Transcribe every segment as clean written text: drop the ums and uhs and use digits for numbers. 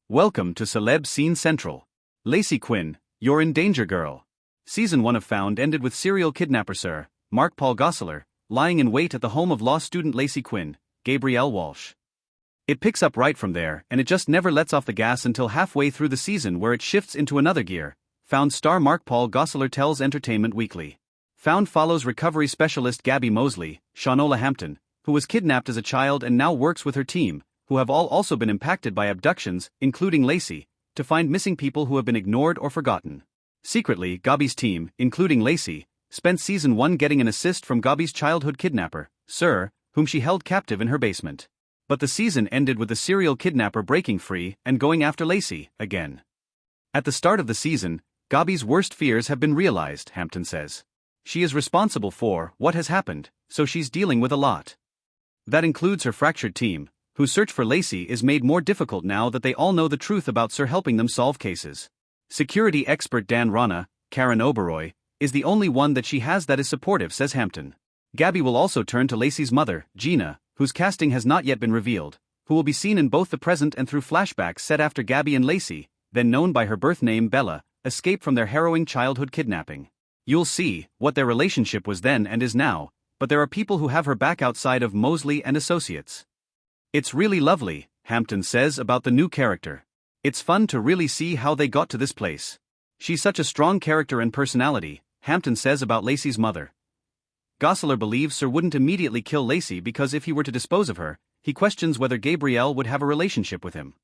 Welcome to Celeb Scene Central. Lacey Quinn, you're in danger, girl. Season 1 of Found ended with serial kidnapper Sir Mark Paul Gosselaar lying in wait at the home of law student Lacey Quinn, Gabrielle Walsh. It picks up right from there, and it just never lets off the gas until halfway through the season, where it shifts into another gear. Found star Mark Paul Gosselaar tells Entertainment Weekly. Found follows recovery specialist Gabby Mosley, Shanola Hampton, who was kidnapped as a child and now works with her team, who have all also been impacted by abductions, including Lacey, to find missing people who have been ignored or forgotten. Secretly, Gabby's team, including Lacey, spent season 1 getting an assist from Gabby's childhood kidnapper, Sir, whom she held captive in her basement. But the season ended with the serial kidnapper breaking free and going after Lacey again. At the start of the season, Gabby's worst fears have been realized, Hampton says. She is responsible for what has happened, so she's dealing with a lot. That includes her fractured team, whose search for Lacey is made more difficult now that they all know the truth about Sir helping them solve cases. Security expert Dan Rana, Karen Oberoi, is the only one that she has that is supportive, says Hampton. Gabby will also turn to Lacey's mother, Gina, whose casting has not yet been revealed, who will be seen in both the present and through flashbacks set after Gabby and Lacey, then known by her birth name Bella, escaped from their harrowing childhood kidnapping. You'll see what their relationship was then and is now, but there are people who have her back outside of Mosley and Associates. It's really lovely, Hampton says about the new character. It's fun to really see how they got to this place. She's such a strong character and personality, Hampton says about Lacey's mother. Gosselaar believes Sir wouldn't immediately kill Lacey because if he were to dispose of her, he questions whether Gabrielle would have a relationship with him.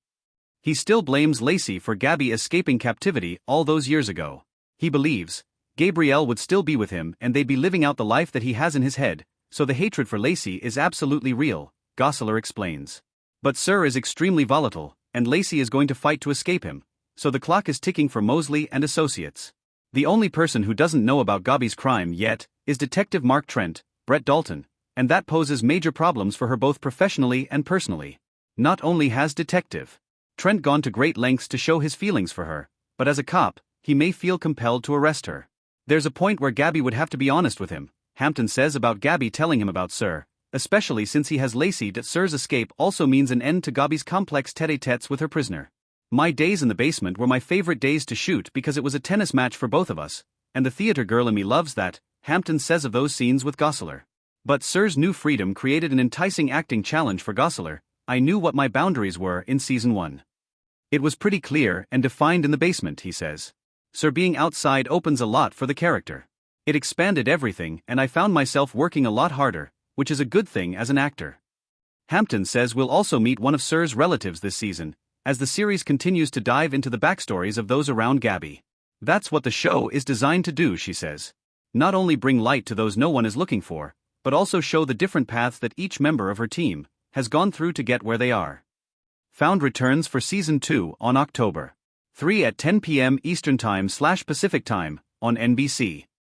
He still blames Lacey for Gabby escaping captivity all those years ago. He believes Gabrielle would still be with him and they'd be living out the life that he has in his head, so the hatred for Lacey is absolutely real, Gosselaar explains. But Sir is extremely volatile, and Lacey is going to fight to escape him, so the clock is ticking for Mosley and Associates. The only person who doesn't know about Gabby's crime yet is Detective Mark Trent, Brett Dalton, and that poses major problems for her both professionally and personally. Not only has Detective Trent gone to great lengths to show his feelings for her, but as a cop, he may feel compelled to arrest her. There's a point where Gabby would have to be honest with him, Hampton says about Gabby telling him about Sir, especially since he has Lacey. That Sir's escape also means an end to Gabby's complex tete-a-tetes with her prisoner. My days in the basement were my favorite days to shoot because it was a tennis match for both of us, and the theater girl in me loves that, Hampton says of those scenes with Gosselaar. But Sir's new freedom created an enticing acting challenge for Gosselaar. I knew what my boundaries were in season 1. It was pretty clear and defined in the basement, he says. Sir being outside opens a lot for the character. It expanded everything and I found myself working a lot harder, which is a good thing as an actor. Hampton says we'll also meet one of Sir's relatives this season, as the series continues to dive into the backstories of those around Gabby. That's what the show is designed to do, she says. Not only bring light to those no one is looking for, but also show the different paths that each member of her team has gone through to get where they are. Found returns for season 2 on October 3 at 10 p.m. Eastern Time/Pacific Time on NBC.